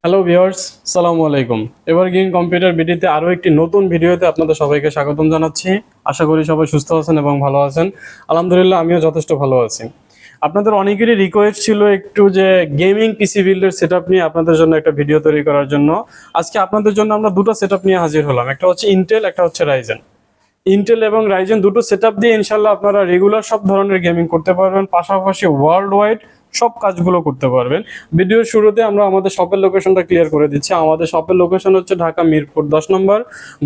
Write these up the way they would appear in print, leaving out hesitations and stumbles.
Hello viewers, আসসালামু আলাইকুম। Evergreen computer বিডিতে আরও একটি নতুন ভিডিওতে আপনাদের সবাইকে স্বাগতম জানাচ্ছি। আশা করি সবাই সুস্থ আছেন এবং ভালো আছেন। আলহামদুলিল্লাহ, আমিও যথেষ্ট ভালো আছি। আপনাদের অনেকেরই রিকোয়েস্ট ছিল একটু যে গেমিং পিসি বিল্ডের সেটআপ নিয়ে আপনাদের জন্য একটা ভিডিও তৈরি করার জন্য। আজকে আপনাদের জন্য আমরা দুটো সেটআপ নিয়ে হাজির হলাম, একটা হচ্ছে ইন্টেল, একটা হচ্ছে রাইজেন। ইন্টেল এবং রাইজেন দুটো সেটআপ দিয়ে ইনশাল্লাহ আপনারা রেগুলার সব ধরনের গেমিং করতে পারবেন, পাশাপাশি ওয়ার্ল্ড ওয়াইড সব কাজগুলো করতে পারবেন। ভিডিওর শুরুতে আমরা আমাদের শপের লোকেশনটা ক্লিয়ার করে দিচ্ছি। আমাদের শপের লোকেশন হচ্ছে ঢাকা মিরপুর 10 নম্বর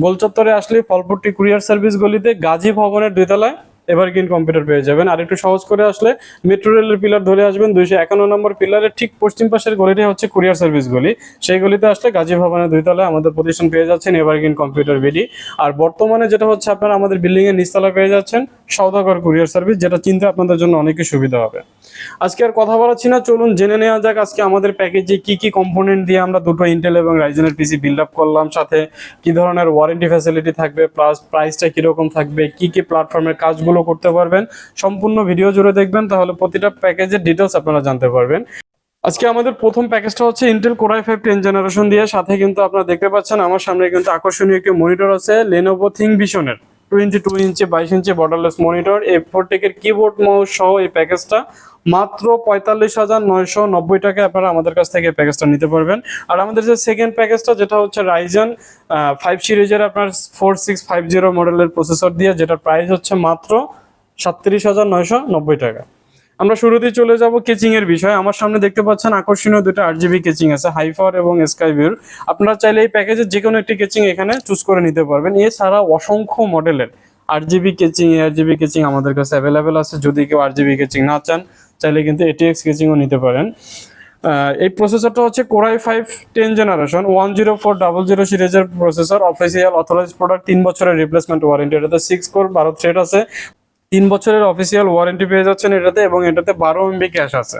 গোলচত্বরে আসলে ফলপট্টি কুরিয়ার সার্ভিস গলিতে গাজী ভবনের 2 তলায় এভারগ্রিন কম্পিউটার পেয়ে যাবেন। আর একটু সহজ করে আসলে মেট্রো রেলের পিলার ধরে আসবেন, 251 নম্বর পিলারের ঠিক পশ্চিম পাশের গলিটি হচ্ছে কুরিয়ার সার্ভিস গলি। সেই গলিতে আসলে গাজী ভবনের 2 তলায় আমাদের প্রতিষ্ঠান পেয়ে যাচ্ছেন এভারগ্রিন কম্পিউটার বিডি। আর বর্তমানে যেটা হচ্ছে আপনারা আমাদের বিল্ডিং এর নিচতলায় পেয়ে যাচ্ছেন সওদাগর কুরিয়ার সার্ভিস, যেটা চিনতে আপনাদের জন্য অনেক সুবিধা হবে। আজকে আর কথা বলাচ্ছি না, চলুন জেনে নেওয়া যাক আজকে আমাদের প্যাকেজে কি কি কম্পোনেন্ট দিয়ে আমরা দুটো ইন্টেল এবং রাইজেনের পিসি বিল্ড আপ করলাম, সাথে কি ধরনের ওয়ারেন্টি ফ্যাসিলিটি থাকবে, প্লাস প্রাইসটা কিরকম থাকবে, কি কি প্ল্যাটফর্মের কাজগুলো করতে পারবেন। সম্পূর্ণ ভিডিও জুড়ে দেখবেন, তাহলে প্রতিটা প্যাকেজের ডিটেলস আপনারা জানতে পারবেন। আজকে আমাদের প্রথম প্যাকেজটা হচ্ছে ইন্টেল কোর i5 10 জেনারেশন দিয়ে, সাথে কিন্তু আপনারা দেখতে পাচ্ছেন আমার সামনে কিন্তু আকর্ষণীয় একটি মনিটর আছে লেনোভো থিংভিশনের 22 inch 22 inch borderless monitor, A4 keyboard mouse সহ এই প্যাকেজটা মাত্র 45,990 টাকায় আপনারা আমাদের কাছ থেকে এই প্যাকেজটা নিতে পারবেন। আর আমাদের যে সেকেন্ড প্যাকেজটা, যেটা হচ্ছে রাইজেন 5 সিরিজের আপনার 4650 মডেলের প্রসেসর দিয়ে, যেটা প্রাইস হচ্ছে মাত্র 37,990 টাকা। আমরা শুরুতেই চলে যাব কেচিং এর বিষয়ে। আমার সামনে দেখতে পাচ্ছেন আকর্ষণীয় দুটো আরজিবি কেচিং আছে, হাইফার এবং স্কাইভিউর। আপনারা চাইলে এই প্যাকেজের যে কোনো একটি কেচিং এখানে চুজ করে নিতে পারবেন। এছাড়া অসংখ্য মডেলের আরজিবি কেচিং আমাদের কাছে অ্যাভেলেবেল আছে। যদি কেউ আরজিবি কেচিং না চান, চাইলে কিন্তু এটিএক্স কেচিংও নিতে পারেন। এই প্রসেসরটা হচ্ছে কোর i5 10 জেনারেশন 10400 সিরিজের প্রসেসর, অফিসিয়াল অথরাইজড প্রোডাক্ট, 3 বছরের রিপ্লেসমেন্ট ওয়ারেন্টি। এটাতে 6 কোর 12 থ্রেড আছে, 3 বছরের অফিসিয়াল ওয়ারেন্টি পেয়ে যাচ্ছেন এটাতে, এবং এটাতে 12 এমবি ক্যাশ আছে।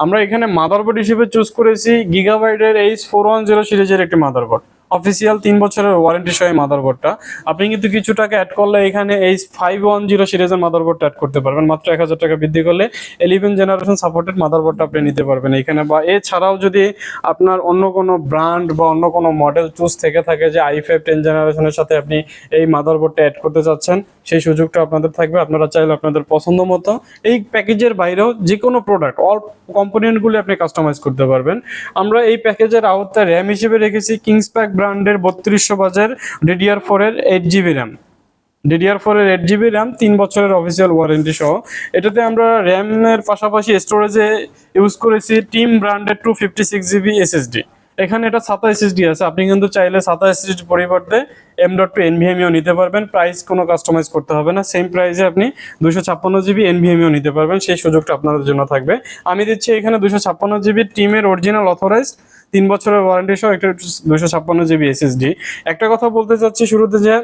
আমরা এখানে মাদারবোর্ড হিসেবে চুজ করেছি গিগাবাইটের H410 সিরিজের একটি মাদারবোর্ড, অফিসিয়াল 3 বছরের ওয়ারেন্টি সহ মাদারবোর্ডটা। আপনি কিন্তু কিছু টাকা অ্যাড করলে এখানে H510 সিরিজের মাদারবোর্ডটা অ্যাড করতে পারবেন, মাত্র 1000 টাকা বৃদ্ধি করলে 11 জেনারেশন সাপোর্টেড মাদারবোর্ডটা আপনি নিতে পারবেন এখানে। বা এছাড়াও যদি আপনার অন্য কোনো ব্র্যান্ড বা অন্য কোনো মডেল চুজ থেকে থাকে যে i5 10 জেনারেশনের সাথে আপনি এই মাদারবোর্ডটা অ্যাড করতে চাচ্ছেন, সেই সুযোগটা আপনাদের থাকবে। আপনারা চাইলে আপনাদের পছন্দ মতো এই প্যাকেজের বাইরেও যে কোনো প্রোডাক্ট অল কম্পোনেন্টগুলি আপনি কাস্টমাইজ করতে পারবেন। আমরা এই প্যাকেজের আওতায় র্যাম হিসেবে রেখেছি কিংসপ্যাক ব্র্যান্ডের 3200 বাজের DDR4 এর 8GB র্যাম। DDR4 এর 8GB র্যাম, 3 বছরের অফিসিয়াল ওয়ারেন্টি সহ। এটাতে আমরা র্যামের পাশাপাশি স্টোরেজে ইউজ করেছি টিম ব্র্যান্ডের 256GB SSD। এখানে এটা SATA SSD আছে, আপনি কিন্তু চাইলে SATA SSD পরিবর্তে M.2 NVMe নিতে পারবেন। প্রাইস কোনো কাস্টমাইজ করতে হবে না, সেম প্রাইসে আপনি 256GB NVMe নিতে পারবেন, সেই সুযোগটা আপনাদের জন্য থাকবে। আমি দিচ্ছি এখানে 256GB টিমের অরিজিনাল অথরাইজড 3 বছরের ওয়ারেন্টি সহ একটা 256GB SSD। একটা কথা বলতে চাচ্ছি শুরুতে, যে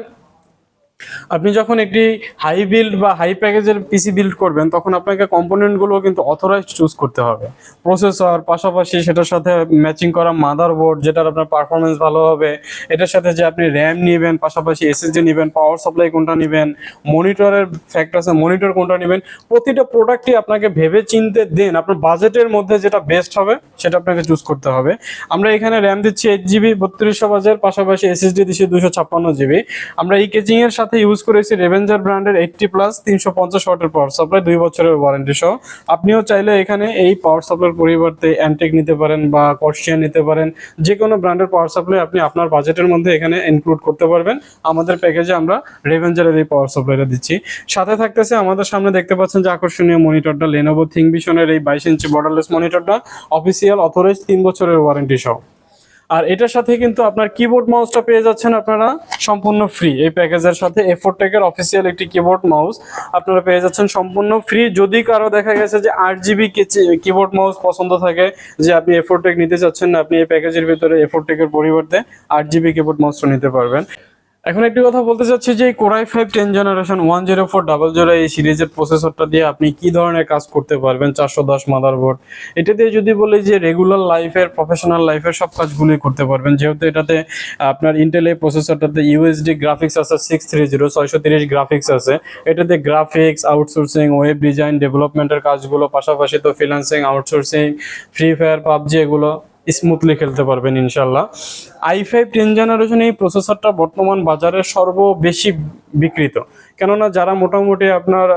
আপনি যখন একটি হাই বিল্ড বা হাই প্যাকেজের পিসি বিল্ড করবেন, তখন আপনাকে কম্পোনেন্টগুলো কিন্তু অথরাইজড চুজ করতে হবে। প্রসেসর, পাশাপাশি সেটার সাথে ম্যাচিং করা মাদারবোর্ড, যেটার আপনার পারফরমেন্স ভালো হবে, এটার সাথে যে আপনি র্যাম নেবেন, পাশাপাশি এসএসডি নেবেন, পাওয়ার সাপ্লাই কোনটা নেবেন, মনিটরের ফ্যাক্ট আছে মনিটর কোনটা নেবেন, প্রতিটা প্রোডাক্টই আপনাকে ভেবে চিনতে দেন আপনার বাজেটের মধ্যে যেটা বেস্ট হবে সেটা আপনাকে চুজ করতে হবে। আমরা এখানে র্যাম দিচ্ছি 8GB 3200 বাজের, পাশাপাশি এসএসডি দিচ্ছি 256GB। আমরা এই কেচিং এর সাথে ইউজ করেছি রেভেঞ্জার ব্র্যান্ডের 80+ 350 ওয়াটের পাওয়ার সাপ্লাই, 2 বছরের ওয়ারেন্টি সহ। আপনিও চাইলে এখানে এই পাওয়ার সাপ্লাইয়ের পরিবর্তে অ্যান্টেক নিতে পারেন বা কর্সিয়ান নিতে পারেন, যে কোনো ব্র্যান্ডের পাওয়ার সাপ্লাই আপনি আপনার বাজেটের মধ্যে এখানে ইনক্লুড করতে পারবেন। আমাদের প্যাকেজে আমরা রেভেঞ্জারের এই পাওয়ার সাপ্লাইটা দিচ্ছি। সাথে থাকতেছে আমাদের সামনে দেখতে পাচ্ছেন যে আকর্ষণীয় মনিটরটা লেনোভো থিংভিশনের এই 22 ইঞ্চি বর্ডারলেস মনিটরটা, অফিসিয়াল অথরাইজড 3 বছরের ওয়ারেন্টি সহ। আর এটার সাথে কিন্তু আপনার কিবোর্ড মাউসটা পেয়ে যাচ্ছেন আপনারা সম্পূর্ণ ফ্রি। এই প্যাকেজের সাথে A4 অফিসিয়াল একটি কিবোর্ড মাউস আপনারা পেয়ে যাচ্ছেন সম্পূর্ণ ফ্রি। যদি কারো দেখা গেছে যে 8GB কিবোর্ড মাউস পছন্দ থাকে, যে আপনি A4 নিতে চাচ্ছেন না, আপনি এই প্যাকেজের ভিতরে A4 পরিবর্তে 8GB কিবোর্ড মাউসটা নিতে পারবেন। এখন একটি কথা বলতে চাচ্ছি যে কোর i5 10 জেনারেশন 10400 এই সিরিজের প্রসেসরটা দিয়ে আপনি কি ধরনের কাজ করতে পারবেন। 410 মাদারবোর্ড, এটা দিয়ে যদি বলি যে রেগুলার লাইফের, প্রফেশনাল লাইফের সব কাজগুলোই করতে পারবেন, যেহেতু এটাতে আপনার ইন্টেল এই প্রসেসরটাতে ইউএসডি গ্রাফিক্স আছে 630 630 গ্রাফিক্স আছে। এটাতে গ্রাফিক্স, আউটসোর্সিং, ওয়েব ডিজাইন, ডেভেলপমেন্টের কাজগুলো, পাশাপাশি তো freelancing, outsourcing, free fire, PUBG এগুলো স্মুথলি খেলতে পারবেন ইনশাল্লাহ। i5 10 জেনারেশন এই প্রসেসরটা বর্তমান বাজারে সর্ববেশি বিক্রিত, কেননা যারা মোটামুটি আপনার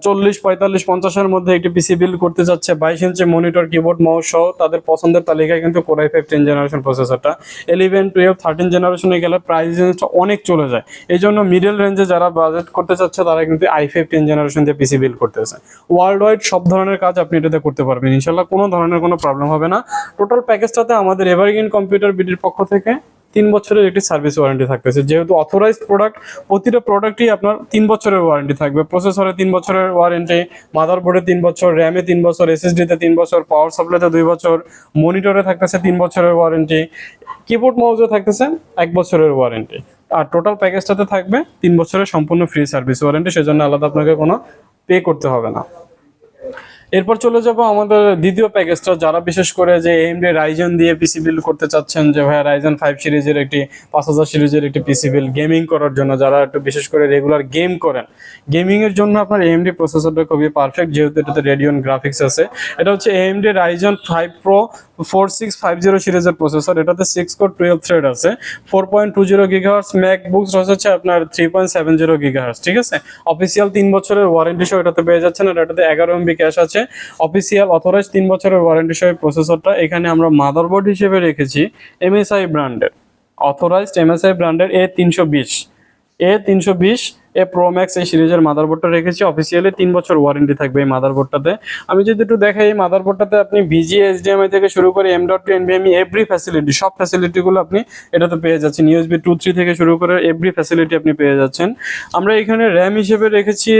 40, 45, 50-এর মধ্যে একটি পিসি বিল্ড করতে যাচ্ছে 22 ইঞ্চি মনিটর, কিবোর্ড, মাউস সহ, তাদের পছন্দের তালিকায় কিন্তু Core i5 10 জেনারেশন প্রসেসরটা। 11, 12, 13 জেনারেশনে গেলে প্রাইস রেঞ্জটা অনেক চলে যায়। এই জন্য মিডল রেঞ্জে যারা বাজেট করতে চাচ্ছে তারা কিন্তু i5 10 জেনারেশন দিয়ে পিসি বিল্ড করতেছে। ওয়ার্ল্ড ওয়াইড সব ধরনের কাজ আপনি এটাতে করতে পারবেন ইনশাল্লাহ, কোনো ধরনের কোনো প্রবলেম হবে না। টোটাল প্যাকেজটাতে আমাদের এভারগ্রিন কম্পিউটার বিডির পক্ষ থেকে 3 বছরের একটি সার্ভিস ওয়ারেন্টি থাকতেছে। যেহেতু অথরাইজড প্রোডাক্ট, প্রতিটা প্রোডাক্টই আপনার 3 বছরের ওয়ারেন্টি থাকবে। প্রসেসরে 3 বছরের ওয়ারেন্টি, মাদারবোর্ডে 3 বছর, র্যামে 3 বছর, এসএসডিতে 3 বছর, পাওয়ার সাপ্লাইতে 2 বছর, মনিটরে থাকতেছে 3 বছরের ওয়ারেন্টি, কিবোর্ড মাউসে থাকতেছে 1 বছরের ওয়ারেন্টি। আর টোটাল প্যাকেজটাতে থাকবে 3 বছরের সম্পূর্ণ ফ্রি সার্ভিস ওয়ারেন্টি, সেজন্য আলাদা আপনাকে কোনো পে করতে হবে না। এরপর চলে যাব আমাদের দ্বিতীয় প্যাকেজটা, যারা বিশেষ করে যে AMD Ryzen দিয়ে পিসি বিল্ড করতে চাচ্ছেন, যে ভাই Ryzen 5 সিরিজের একটি 5000 সিরিজের একটি পিসি বিল্ড গেমিং করার জন্য, যারা একটু বিশেষ করে রেগুলার গেম করেন, গেমিং এর জন্য আপনার AMD প্রসেসরটা খুবই পারফেক্ট, যেহেতু এটাতে রেডিয়ন গ্রাফিক্স আছে। এটা হচ্ছে AMD Ryzen 5 Pro 4650 সিরিজের প্রসেসর। এটাতে 6 কোর 12 থ্রেড আছে, 4.20 GHz, ম্যাকবুক হচ্ছে আপনার 3.70 GHz। ঠিক আছে, অফিসিয়াল 3 বছরের ওয়ারেন্টি সহ এটাতে পেয়ে যাচ্ছেন। আর এটাতে 11 MB ক্যাশ আছে। অফিসিয়াল অথরাইজ 3 বছরের ওয়ারেন্টি সহ প্রসেসরটা। এখানে আমরা মাদারবোর্ড হিসেবে রেখেছি MSI ব্র্যান্ডের, অথরাইজড MSI ব্র্যান্ডের A320 এ প্রো ম্যাক্স এই সিরিজের মাদারবোর্ডটা রেখেছি। অফিসিয়ালি 3 বছর ওয়ারেন্টি থাকবে এই মাদারবোর্ডটাতে। আমি যদি একটু দেখাই, এই মাদারবোর্ডটাতে আপনি VGA HDMI থেকে শুরু করে M.2 NVMe এভরি ফ্যাসিলিটি, সব ফ্যাসিলিটিগুলো আপনি এটাতে পেয়ে যাচ্ছেন। USB 2.3 থেকে শুরু করে এভরি ফ্যাসিলিটি আপনি পেয়ে যাচ্ছেন। আমরা এখানে র্যাম হিসেবে রেখেছি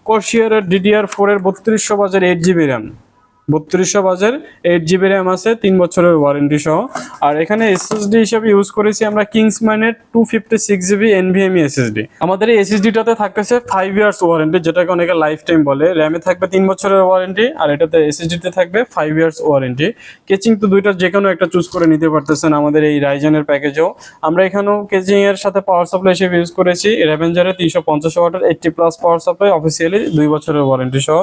Corsair DDR4 এর 3200 বাজের 8GB র্যাম, 3200 বাজের 8GB র্যাম আছে, 3 বছরের ওয়ারেন্টি সহ। আর এখানে এসএসডি হিসেবে ইউজ করেছি আমরা কিংসম্যানের 256GB NVMe এসএসডি। আমাদের এই এসএসডিটাতে থাকতেছে 5 ইয়ার্স ওয়ারেন্টি, যেটাকে অনেকে লাইফ টাইম বলে। র্যামে থাকবে 3 বছরের ওয়ারেন্টি, আর এটাতে এসএসডিতে থাকবে 5 ইয়ার্স ওয়ারেন্টি। কেচিং তো দুইটার যে কোনো একটা চুজ করে নিতে পারতেছেন আমাদের এই রাইজেনের প্যাকেজেও। আমরা এখানেও কেচিং এর সাথে পাওয়ার সাপ্লাই হিসেবে ইউজ করেছি রেভেঞ্জারের 350 ওয়াটের 80+ পাওয়ার সাপ্লাই, অফিসিয়ালি 2 বছরের ওয়ারেন্টি সহ।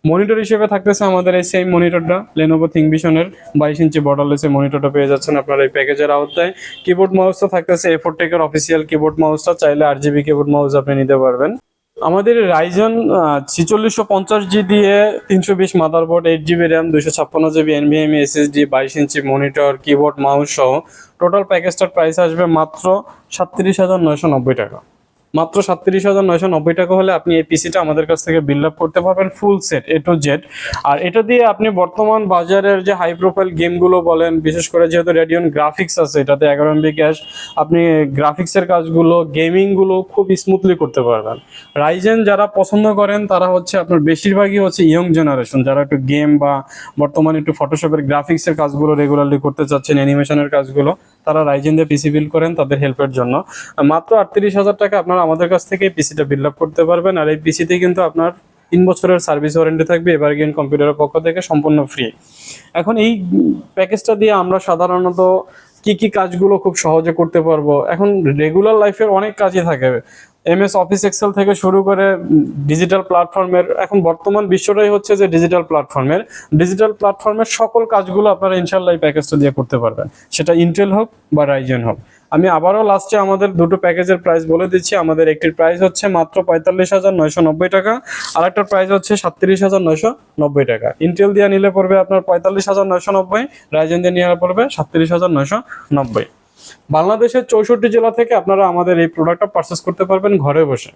মনিটর হিসেবে থাকতেছে আমাদের এই সেম মনিটরটা, Lenovo ThinkVision-এর 22 ইঞ্চি বর্ডারলেস এই মনিটরটা পেয়ে যাচ্ছেন আপনারা এই প্যাকেজের আওতায়। কিবোর্ড মাউসটা থাকতেছে A4-Tech-এর অফিসিয়াল কিবোর্ড মাউসটা, চাইলে RGB কিবোর্ড মাউস আপনি নিতে পারবেন। আমাদের Ryzen 4650G দিয়ে 320 motherboard, 8GB RAM, 256GB NVMe SSD, 22 inch monitor, keyboard mouse সহ টোটাল প্যাকেজটার প্রাইস আসবে মাত্র 37,990 টাকা। মাত্র 37,990 টাকা হলে আপনি এই পিসিটা আমাদের কাছ থেকে বিল্ড আপ করতে পারবেন full set A to Z। আর এটা দিয়ে আপনি বর্তমান বাজারের যে হাই প্রোফাইল গেমগুলো বলেন, বিশেষ করে যেহেতু রেডিয়ন গ্রাফিক্স আছে, এটাতে 11 MB ক্যাশ, আপনি গ্রাফিক্সের কাজগুলো, গেমিংগুলো খুব স্মুথলি করতে পারবেন। রাইজেন যারা পছন্দ করেন তারা হচ্ছে আপনার বেশিরভাগই হচ্ছে ইয়ং জেনারেশন, যারা একটু গেম বা বর্তমানে একটু ফটোশপের গ্রাফিক্সের কাজগুলো রেগুলারলি করতে চাচ্ছেন, অ্যানিমেশনের কাজগুলো, তারা রাইজেন দিয়ে পিসি বিল্ড করেন, তাদের হেল্পের জন্য মাত্র 38,000 টাকা আপনারা আমাদের কাছ থেকে পিসিটা বিল্ড আপ করতে পারবেন। আর এই পিসিতে কিন্তু আপনার 3 বছরের সার্ভিস ওয়ারেন্টি থাকবে এভারগ্রিন কম্পিউটারের পক্ষ থেকে, সম্পূর্ণ ফ্রি। এখন এই প্যাকেজটা দিয়ে আমরা সাধারণত কি কি কাজগুলো খুব সহজে করতে পারবো? এখন রেগুলার লাইফের অনেক কাজই থাকে, MS অফিস এক্সেল থেকে শুরু করে ডিজিটাল প্ল্যাটফর্মের, এখন বর্তমান বিশ্বটাই হচ্ছে যে ডিজিটাল প্ল্যাটফর্মের সকল কাজগুলো আপনারা ইনশাল্লাহ এই প্যাকেজটা দিয়ে করতে পারবেন, সেটা ইন্টেল হোক বা রাইজেন হোক। আমি আবারও লাস্টে আমাদের দুটো প্যাকেজের প্রাইস বলে দিচ্ছি। আমাদের একটির প্রাইস হচ্ছে মাত্র 45,990 টাকা, আর একটার প্রাইস হচ্ছে 37,990 টাকা। ইন্টেল দিয়ে নিলে পড়বে আপনার 45,990, রাইজেন দিয়ে নিলে পড়বে 37,990। বাংলাদেশের 64 জেলা থেকে আপনারা আমাদের এই প্রোডাক্টটা পারচেস করতে পারবেন ঘরে বসে।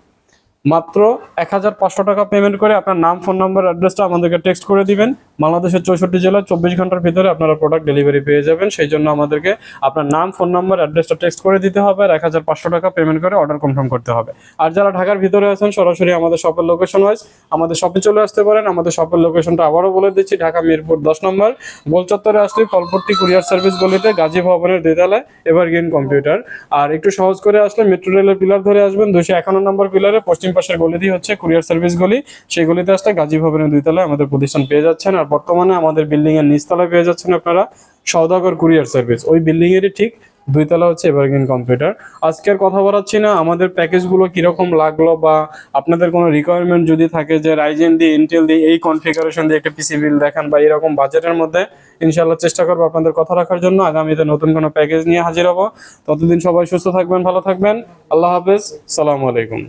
মাত্র 1,500 টাকা পেমেন্ট করে আপনার নাম, ফোন নাম্বার, অ্যাড্রেসটা আমাদেরকে টেক্সট করে দিবেন। বাংলাদেশের 64 জেলায় 24 ঘন্টার ভিতরে আপনারা প্রোডাক্ট ডেলিভারি পেয়ে যাবেন। সেই জন্য আমাদেরকে আপনার নাম, ফোন নাম্বার, অ্যাড্রেসটা টেক্সট করে দিতে হবে, আর 1,500 টাকা পেমেন্ট করে অর্ডার কনফার্ম করতে হবে। আর যারা ঢাকার ভিতরে আছেন, সরাসরি আমাদের শপের লোকেশন ওয়াইজ আমাদের শপে চলে আসতে পারেন। আমাদের শপের লোকেশনটা আবারও বলে দিচ্ছি, ঢাকা মিরপুর 10 নম্বর গোল চত্বরে আসলে ফলপট্টি কুরিয়ার সার্ভিস গলিতে গাজী ভবনের 2 তলায় এভারগ্রিন কম্পিউটার। আর একটু সহজ করে আসলে মেট্রো রেলের পিলার ধরে আসবেন, 251 নম্বর পিলারে পশ্চিম পাশের গলিটি হচ্ছে কুরিয়ার সার্ভিস গলি। সেই গলিতে আসলে গাজী ভবনের 2 তলায় আমাদের প্রতিষ্ঠান পেয়ে যাচ্ছেন। আর বর্তমানে আমাদের বিল্ডিং এর নিচতলায় পেয়ে যাচ্ছেন আপনারা সওদাগর কুরিয়ার সার্ভিস। ওই বিল্ডিং এরই ঠিক দুইতলা হচ্ছে এভারগ্রিন কম্পিউটার। আজকের কথা বলাচ্ছি না, আমাদের প্যাকেজগুলো কিরকম লাগলো বা আপনাদের কোনো রিকোয়ারমেন্ট যদি থাকে যে রাইজেন দিয়ে ইন্টেল দিয়ে এই কনফিগারেশন দিয়ে একটা পিসি বিল দেখান বা এরকম বাজেটের মধ্যে, ইনশাআল্লাহ চেষ্টা করবো আপনাদের কথা রাখার জন্য। আগামীতে নতুন কোনো প্যাকেজ নিয়ে হাজির হব। ততদিন সবাই সুস্থ থাকবেন, ভালো থাকবেন। আল্লাহ হাফেজ, সালামু আলাইকুম।